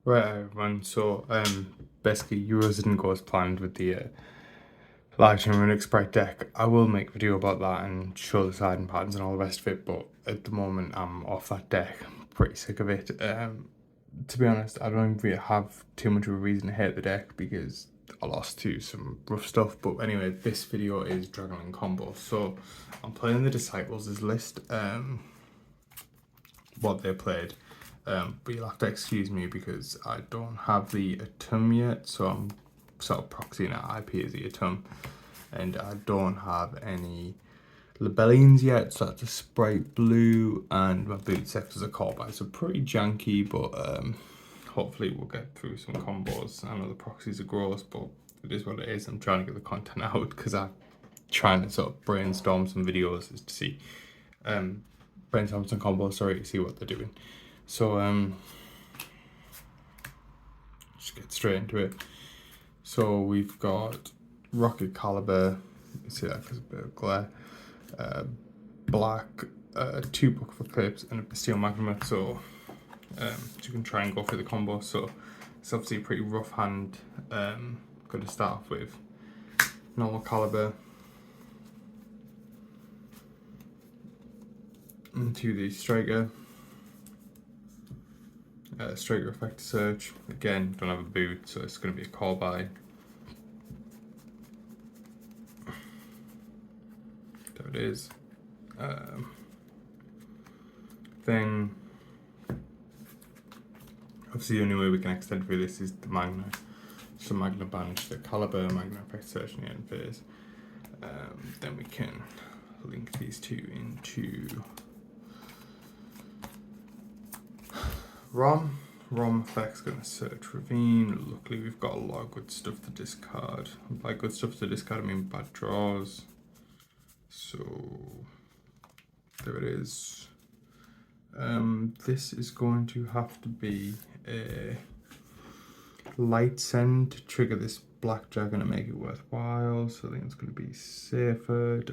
Right, everyone. So, basically, Euros didn't go as planned with the large and Runic Sprite deck. I will make a video about that and show the siding patterns and all the rest of it, but at the moment, I'm off that deck. I'm pretty sick of it. To be honest, I don't really have too much of a reason to hate the deck because I lost to some rough stuff. But anyway, this video is Dragonlink combo. So, I'm playing the Disciples' list. What they played. But you'll have to excuse me because I don't have the Atum yet, so I'm sort of proxying at IP as the Atum, and I don't have any Libellians yet, so that's a Sprite Blue, and my boot sectors are caught by, so pretty janky, but hopefully we'll get through some combos. I know the proxies are gross, but it is what it is. I'm trying to get the content out because I'm trying to sort of brainstorm some videos to see brainstorm some combos, sorry, to see what they're doing. So just get straight into it. So we've got Rocket Caliber, you see that because a bit of glare, black, 2 Book of Eclipse and a Bastille Magnum, so you can try and go through the combo. So it's obviously a pretty rough hand. Going to start off with normal Caliber into the Striker. Striker Effect Search. Again, don't have a boot, so it's going to be a call by. There it is. Then, obviously, the only way we can extend through this is the Magna. So Magna banish the Caliber, Magna Effect Search in the end phase. Then we can link these two into ROM. ROM effect's going to search Ravine. Luckily, we've got a lot of good stuff to discard. By good stuff to discard, I mean bad draws. So, there it is. This is going to have to be a light send to trigger this black dragon and make it worthwhile. So I think it's going to be safer.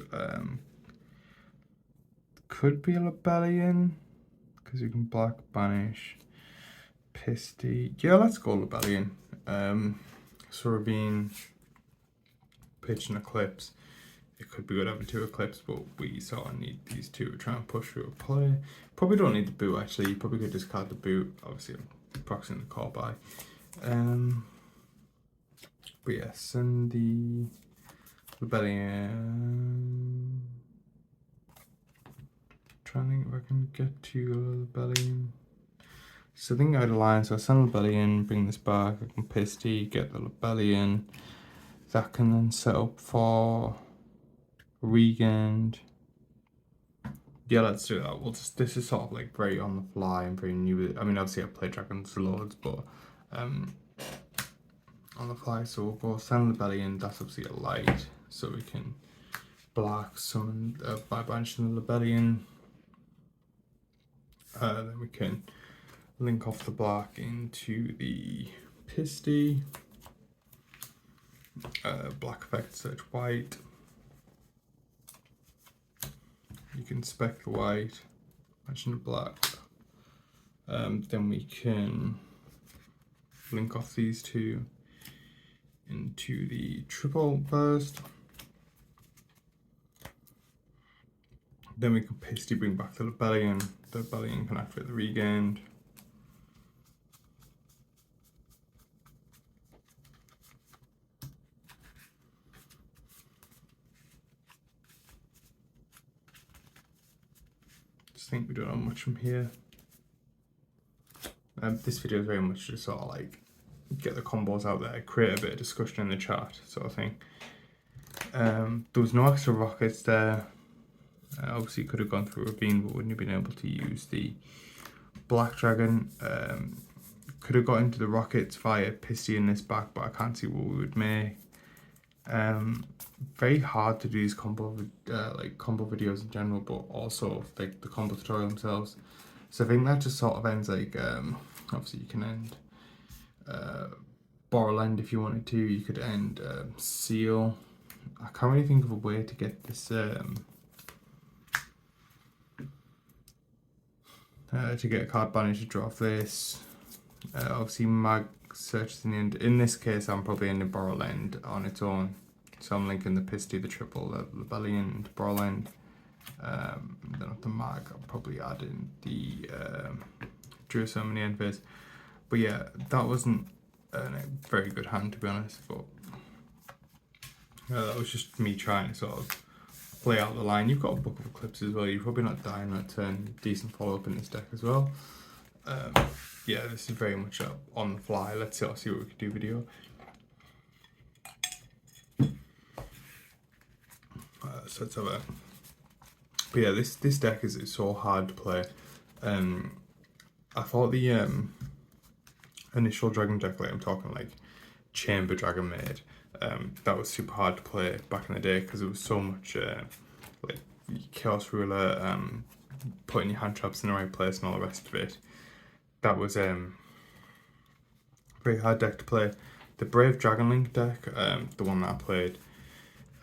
Could be a Libellion because you can black banish. Pisty. Yeah, let's go Libellion. So Ravine, Pitch and Eclipse. It could be good having 2 Eclipse, but we sort of need these 2 to try and push through a play. Probably don't need the boot actually. You probably could discard the boot. Obviously, I'm proxying the call by. But yeah, send the Rebellion. Trying to think if I can get to Rebellion. So I think I'd align, so I send Rebellion, bring this back, I can Pisty, get the Rebellion. That can then set up for Regend. Yeah, let's do that. We'll just, this is sort of like very on the fly and very new. I mean, obviously I've played Dragons loads, but on the fly. So we'll go send Libellion. That's obviously a light, so we can black summon by banishing the Libellion. Then we can link off the black into the Pisty. Black effect search white. You can spec the white, mention the black. Then we can link off these 2 into the triple burst. Then we can Pisty bring back the Libellion. The Libellion can activate the Regend. Just think we don't have much from here. This video is very much just sort of like get the combos out there, create a bit of discussion in the chat sort of thing. There was no extra rockets there. Obviously could have gone through Ravine, but wouldn't have been able to use the Black Dragon. Could have got into the rockets via Pisty in this back, but I can't see what we would make. Very hard to do these combo videos in general, but also like the combo tutorial themselves. So I think that just sort of ends like obviously you can end Boral End if you wanted to. You could end Seal. I can't really think of a way to get this to get a card banish to draw off this. Obviously Mag searches in the end. In this case, I'm probably in the Borrowland on its own. So I'm linking the Pisty, the Triple, the Lebellion, the Borrowland. Then with the Mag, I'll probably add in the Druisum in the end phase. But yeah, that wasn't a very good hand, to be honest. But that was just me trying to sort of play out the line. You've got a Book of Eclipse as well. You're probably not dying on a turn. Decent follow up in this deck as well. Yeah, this is very much on the fly. Let's see what we can do video. So let's have a. But yeah, this deck is so hard to play. I thought the initial Dragon deck, like I'm talking like Chamber Dragon Maid, that was super hard to play back in the day because it was so much like Chaos Ruler, putting your hand traps in the right place and all the rest of it. That was very hard deck to play. The Brave Dragon Link deck, the one that I played,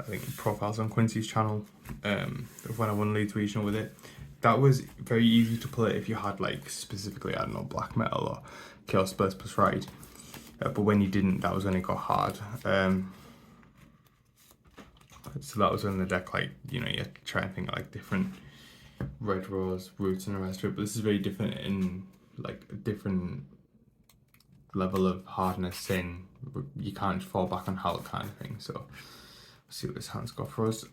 I think profiles on Quincy's channel, when I won Leeds Regional with it, that was very easy to play if you had like specifically, I don't know, Black Metal or Chaos Burst plus Right. But when you didn't, that was when it got hard. So that was when the deck, like, you know, you had to try and think like different Red Rose routes and the rest of it. But this is very different in like a different level of hardness, saying you can't just fall back on Howl kind of thing. So let's see what this hand's got for us.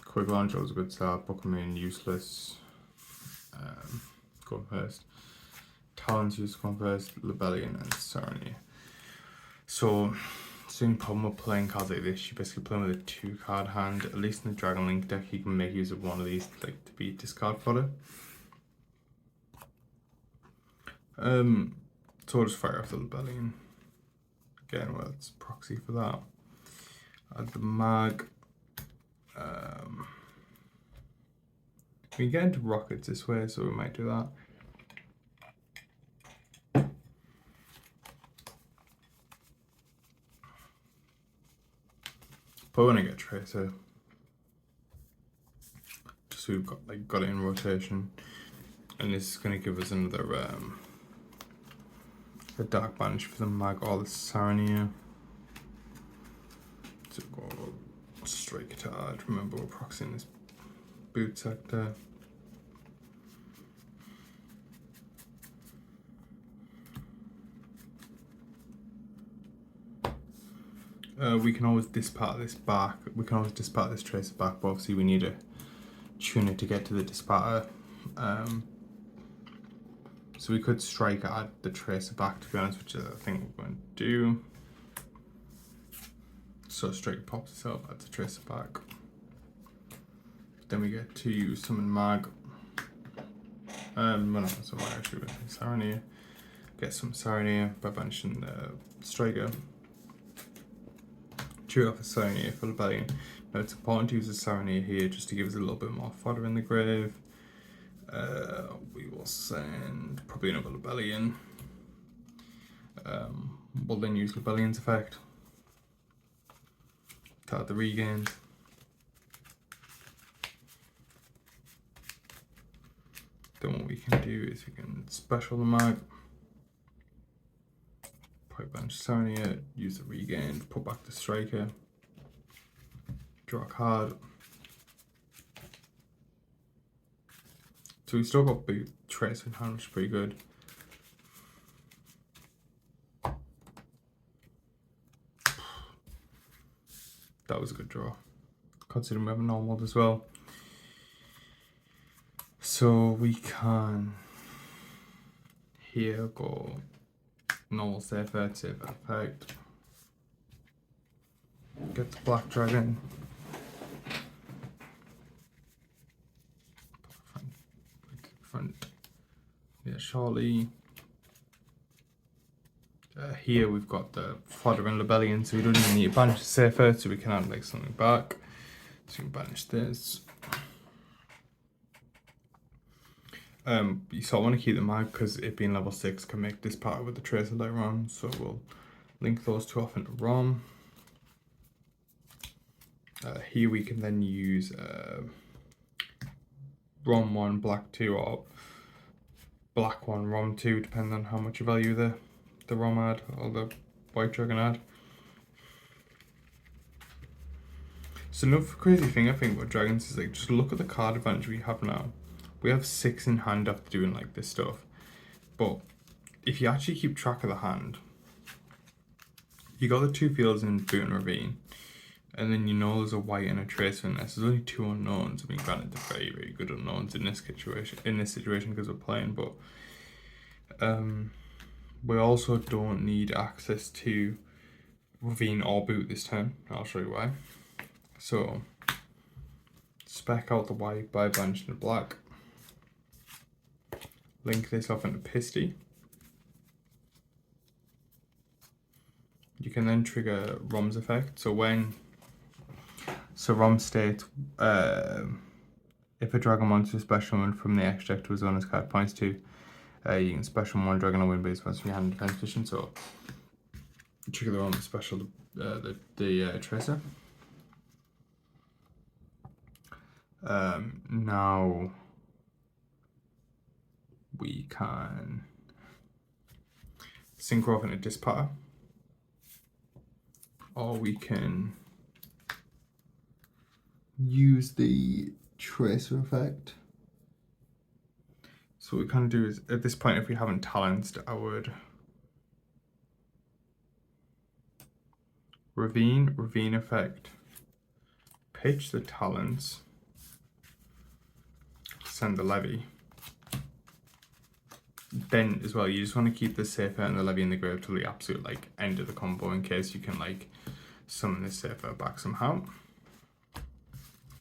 Quick Launch was a good start. Book of Moon useless. Go first. Talon's used to go first. Lebellion and Sarnia. So soon problem with playing cards like this, you're basically playing with a 2-card hand. At least in the Dragon Link deck, you can make use of one of these like to be discard fodder. So I'll just fire off the Lebellion. Again, well, it's proxy for that. Add the Mag. We can get into rockets this way, so we might do that. But when I get Tracer, just so we've got it in rotation, and this is going to give us another a Dark Banish for the Mag or the Sarnia. So go straight card. Remember, we're proxying this boot sector. We can always dispart this back. We can always dispart this Tracer back, but obviously we need a tuner to get to the disparter. So we could strike add the Tracer back, to be honest, which is I think we're going to do. So straight pops itself, adds the Tracer back. Then we get to summon Mag. Well, not summon Mag, actually, with Sarnia. Get some Sarnia by banishing the Striker. True off a Sarnia for Lebellion. Now it's important to use the Sarnia here just to give us a little bit more fodder in the grave. We will send probably another Lebellion. We'll then use Lebellion's effect to add the regain. Then what we can do is we can special the Mag. Put bench Sarnia, use the regain, put back the Striker, draw a card. So we still got big Tracer in hand, which is pretty good. That was a good draw, considering we have a normal as well. So we can here go normal safe effect. Get the Black Dragon. Front. Yeah, Charlie. Here we've got the fodder and Lebellion, so we don't even need to banish the safer, so we can add like something back. So we can banish this. You sort of want to keep the Mag because it being level 6 can make this part with the Tracer later on, so we'll link those two off into ROM. Here we can then use ROM 1, Black 2, or black one ROM 2, depending on how much you value the ROM ad or the White Dragon ad. So another crazy thing I think about dragons is like, just look at the card advantage we have now. We have 6 in hand after doing like this stuff. But if you actually keep track of the hand, you got the 2 fields in Boot and Ravine, and then you know there's a white and a tracer in this. There's only 2 unknowns. I mean, granted, they're very, very good unknowns in this situation because we're playing, but we also don't need access to Ravine or Boot this turn. I'll show you why. So, spec out the white by banishing the black. Link this off into Pisty. You can then trigger ROM's effect. So ROM states, if a dragon monster special one from the extract to his owner's card points to, you can special one dragon and win based on your hand defense position. So trigger the ROM special the tracer. Now we can synchro off into Dispatter, or we can use the tracer effect. So what we kind of do is, at this point, if we haven't talenced, I would Ravine effect, pitch the talents, send the levy. Then as well, you just want to keep the Safer and the levy in the grave till the absolute like end of the combo in case you can like summon the Safer back somehow.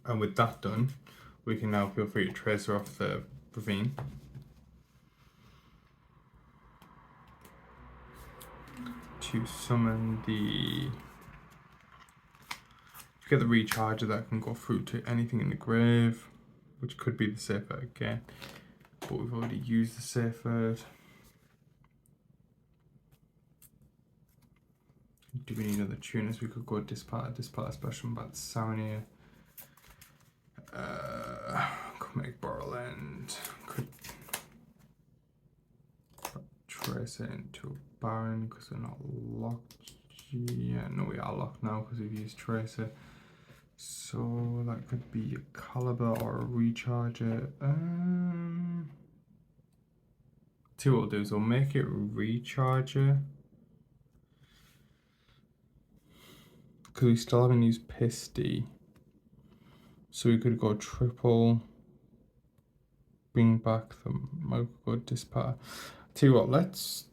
And with that done, we can now feel free to tracer off the Ravine. To summon to get the recharger that can go through to anything in the grave, which could be the Safer again. But we've already used the Safer. Do we need another tuners? We could go Dispatter special back to Saronir. Could make Borderland. Could trace it into a Baron because they're not locked. Yeah, no, we are locked now because we've used Tracer. So that could be a Caliber or a Recharger. See what we'll do is we'll make it Recharger. Because we still haven't used Pisty. So we could go triple, bring back the Mogul Dispatter. Tell you what, let's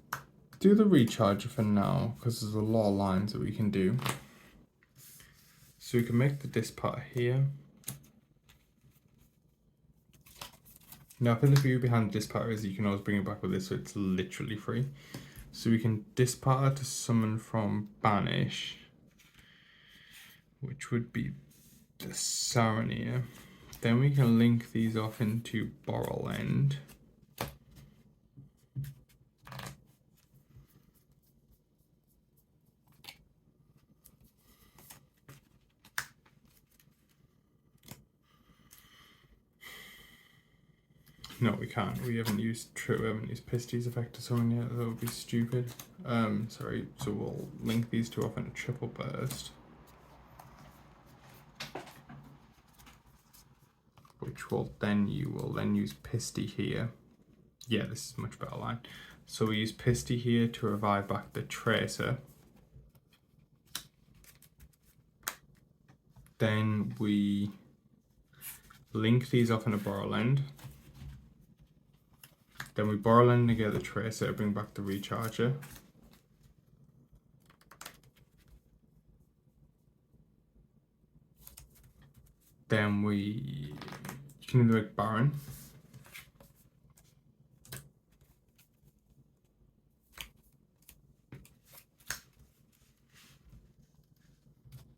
do the Recharger for now, because there's a lot of lines that we can do. So we can make the Dispatter here. Now I think the view behind the Dispatter is you can always bring it back with this, so it's literally free. So we can Dispatter to summon from Banish, which would be the Saronir. Then we can link these off into Borderland. No, we can't. We haven't used Pisty's effect to summon yet. That would be stupid. Sorry. So we'll link these two off in a triple burst, which will then use Pisty here. Yeah, this is a much better line. So we use Pisty here to revive back the Tracer. Then we link these off in a Borderland. Then we Borderland to get the Tracer, bring back the Recharger. Then you can either make Baron.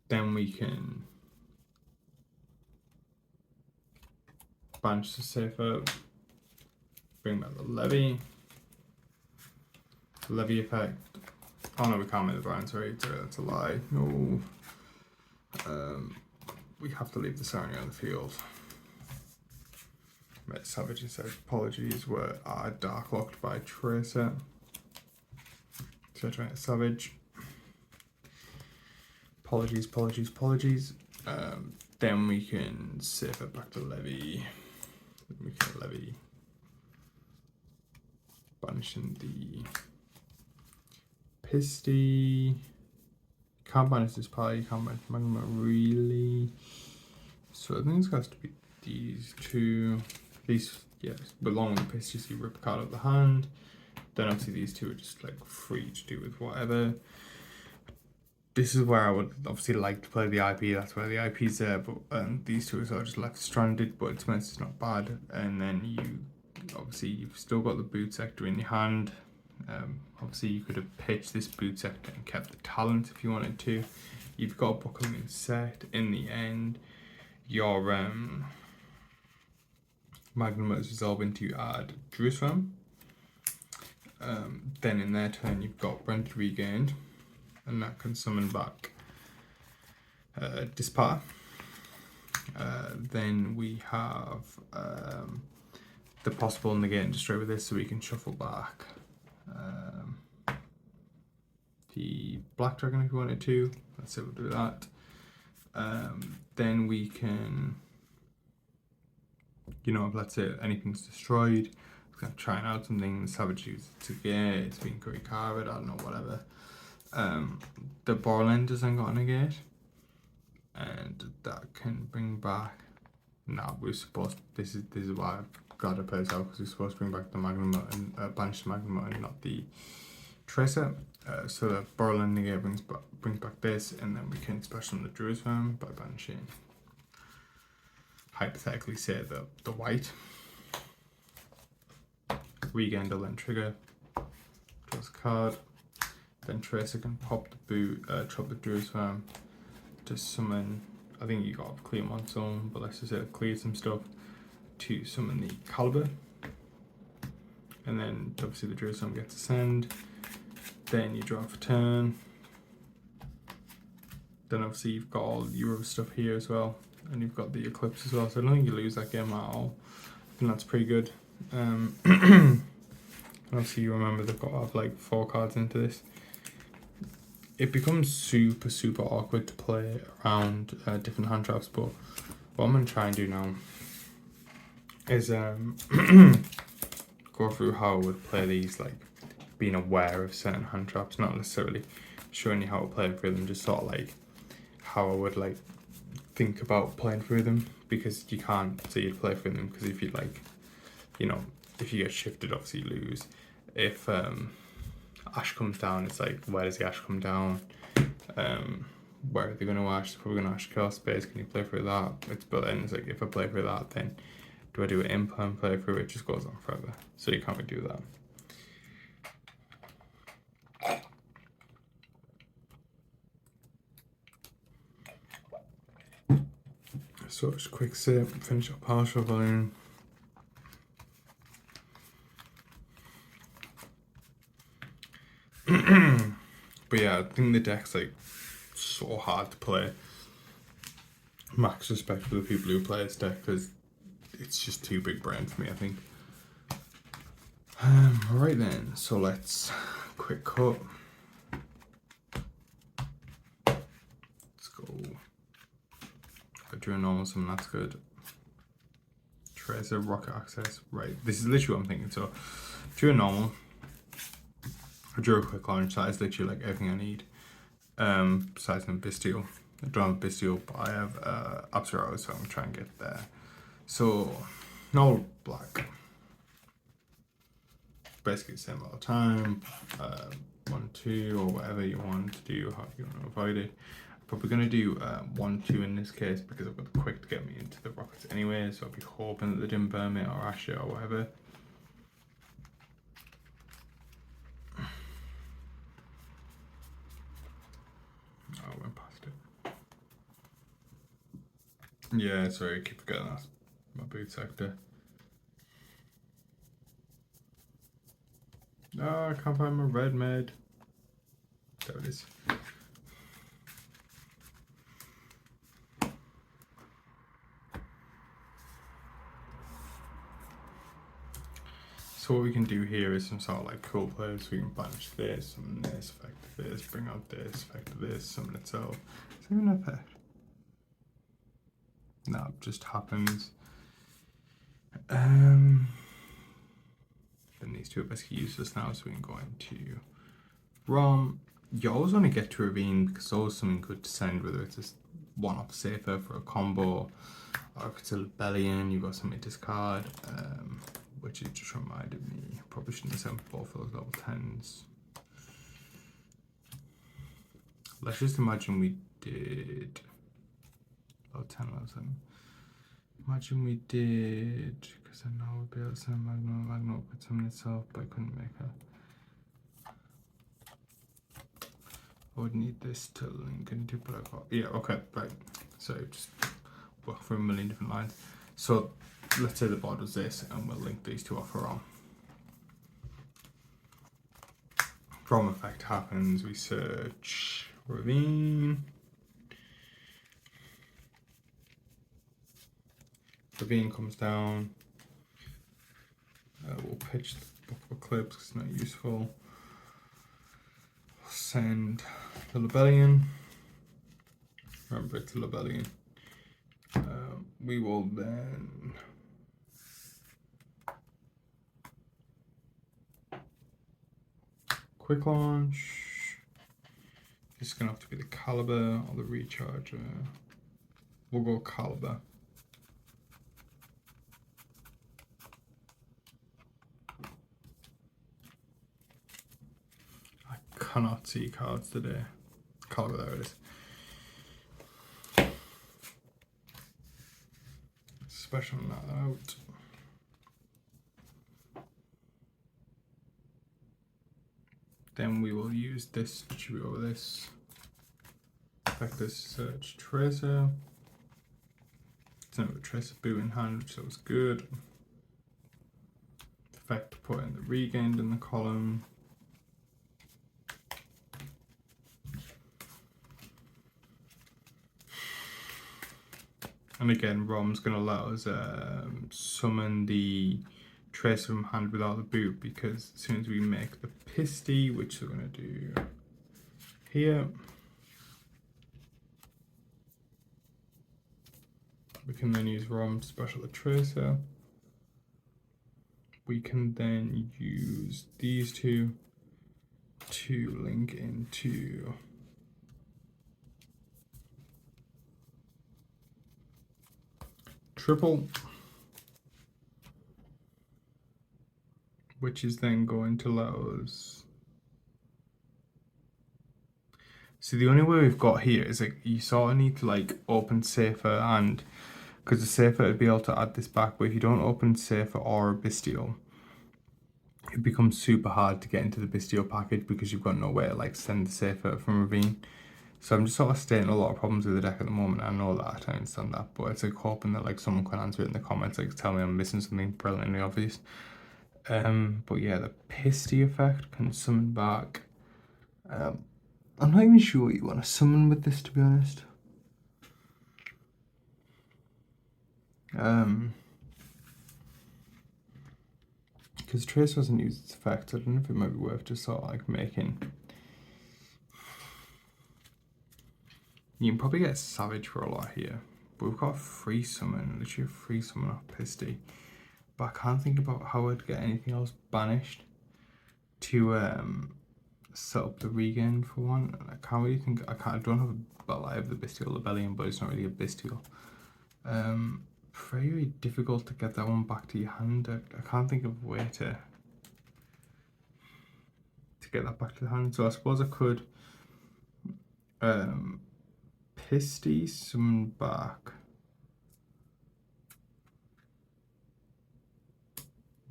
Then we can banish the Safer, bring back the Levy effect. Oh no, we can't make the Baron, sorry, that's a lie. No. We have to leave the Saronir on the field. Met Savage instead. Apologies were dark locked by Tracer. So I met Savage. Apologies. Then we can save it back to Levy. We can Levy. Banishing the Pisty. Can't banish this party, can't banish Magma really. So I think it's got to be these two. These, yes, belong with the Pisty, so you rip a card out of the hand. Then obviously these two are just like free to do with whatever. This is where I would obviously like to play the IP, that's where the IP's there, but these two are just left stranded, but it's not bad. And then you've still got the boot sector in your hand. Obviously you could have pitched this boot sector and kept the talent if you wanted to. You've got a Buckleming set. In the end, your Magnum is resolving to add Jerusalem. Then in their turn you've got Brent Regained, and that can summon back Dispar. Then we have the possible negate and destroy with this, so we can shuffle back the Black Dragon if we wanted to. Let's say we'll do that. Then we can, if let's say anything's destroyed, it's gonna try and out something, the Savage uses to get, it's been Curry Carved, I don't know, whatever. The Borland doesn't got a negate, and that can bring back. We're supposed. This is why I've got to play this out, because we're supposed to bring back the Magnum and banish the Magnum and not the Tracer. So the Borland negate brings back this, and then we can special the Jerusalem by banishing. Hypothetically, say the white. Regain, then trigger. Draws a card. Then Tracer can pop the boot, chop the Jerusalem to summon. I think you got clear Monsoon, but let's just say clear some stuff to summon the Caliber. And then obviously the Jerusalem gets a send. Then you draw for turn. Then obviously you've got all your stuff here as well, and you've got the Eclipse as well. So I don't think you lose that game at all. I think that's pretty good. Obviously you remember they've got to have like 4 cards into this. It becomes super awkward to play around different hand traps, but what I'm going to try and do now is go through how I would play these, like being aware of certain hand traps, not necessarily showing you how to play through them, just sort of like how I would like think about playing through them, because you can't say you'd play through them, because if you like, if you get shifted, obviously you lose. If Ash comes down, it's like, where does the Ash come down? Where are they going to Ash? They're probably going to Ash Chaos Space. Can you play through that? But then it's like, if I play through that, then do I do an implant play through? It just goes on forever. So you can't really do that. So just quick sip, finish up partial volume. But yeah, I think the deck's like so hard to play. Max respect for the people who play this deck, because it's just too big brain for me, I think. Right then, so let's quick cut. Let's go. I drew a normal summon, that's good. Tracer, Rocket Access, right. This is literally what I'm thinking. So, drew a normal. I drew a quick launch, that is literally like everything I need. Besides the Bestial. I don't have Bestial, but I have Absarao, so I'm gonna try and get there. So, no black. Basically the same all the time. 1, 2, or whatever you want to do, how you want to avoid it. But we're gonna do 1, 2 in this case, because I've got the quick to get me into the rockets anyway, so I'll be hoping that they didn't burn me or Ash it or whatever. Oh, I went past it. Yeah, sorry, I keep forgetting that's my boot sector. Oh, I can't find my red med. There it is. So what we can do here is some sort of like cool plays. We can banish this, summon this, effect this, bring out this, effect this, summon itself. Is there an effect? No, it just happens. Then these two are basically useless now, so we can go into ROM. You always want to get to Ravine because it's always something good to send, whether it's a one-off safer for a combo, or if it's a Lebellion, you've got something to discard. Which it just reminded me, probably shouldn't have sent both of those level 10s. Let's just imagine we did level 10, level 7. Imagine we did, because I know we'd be able to send Magno could summon itself, but I couldn't make her. I would need this to link into, but I got, yeah, okay, right. So just work for a million different lines. So let's say the board does this, and we'll link these two off her ROM. ROM effect happens, we search Ravine. Ravine comes down. We'll pitch the Book of Eclipse because it's not useful. We'll send the Lebellion. Remember, it's a Lebellion. We will then quick launch. This is gonna have to be the Caliber or the Recharger. We'll go Caliber. I cannot see cards today. Caliber, there it is. Special that out. Then we will use this to shoot over this. Effect this search Tracer. It's another Tracer boot in hand, which was good. Effect to put in the regained in the column. And again, ROM's going to let us summon the Tracer from hand without the boot, because as soon as we make the Pisty, which we're going to do here, we can then use ROM to special the Tracer. We can then use these two to link into triple, which is then going to let us. So the only way we've got here is like you sort of need to like open Safer, and because the Safer would be able to add this back, but if you don't open Safer or Bestial, it becomes super hard to get into the Bestial package because you've got no way to like send the Safer from Ravine. So I'm just sort of stating a lot of problems with the deck at the moment. I know that, I understand that, but it's like hoping that like someone can answer it in the comments, like tell me I'm missing something brilliantly obvious. But yeah, the Pisty effect can summon back. I'm not even sure what you want to summon with this, to be honest. Because Trace doesn't use its effect, I don't know if it might be worth just sort of like making. You can probably get Savage for a lot here, but we've got a free summon, literally a free summon off Pisty. But I can't think about how I'd get anything else banished to set up the regain for one. I can't really think. I don't have well, I have the Bestial Lebellion, but it's not really a Bestial. Very difficult to get that one back to your hand. I can't think of a way to get that back to the hand. So I suppose I could Pisty summon back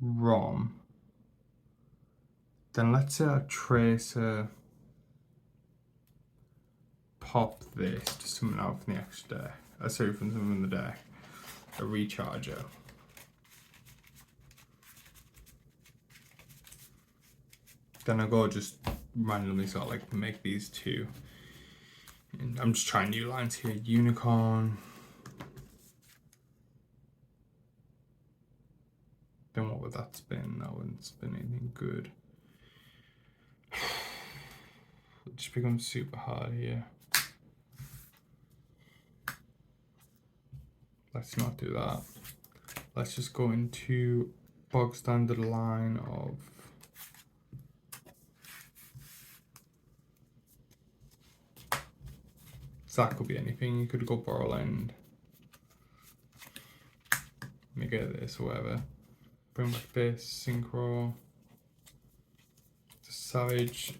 ROM. Then let's say I Tracer pop this to summon out from the extra deck. Sorry, from something in the deck. A Recharger. Then I go just randomly sort of like make these two. And I'm just trying new lines here. Unicorn. Then what would that spin? That wouldn't spin anything good. It just becomes super hard here. Let's not do that. Let's just go into bog standard line of that could be anything. You could go Borrowland, make it this or whatever. Bring back this synchro. The savage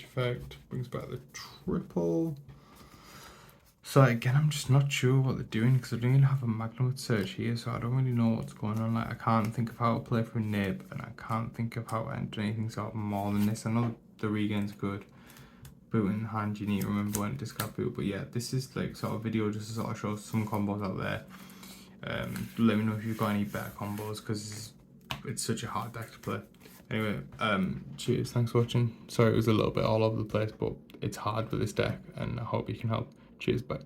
effect brings back the triple. So again, I'm just not sure what they're doing because I don't even have a Magnum search here, so I don't really know what's going on. Like I can't think of how to play through Nib, and I can't think of how to enter anything sort of more than this. I know the regain's good. Boot in hand, you need to remember when to discard boot, but yeah, this is like sort of video just to sort of show some combos out there. Let me know if you've got any better combos because it's such a hard deck to play. Anyway, cheers, thanks for watching. Sorry it was a little bit all over the place, but it's hard with this deck and I hope you can help. Cheers, bye.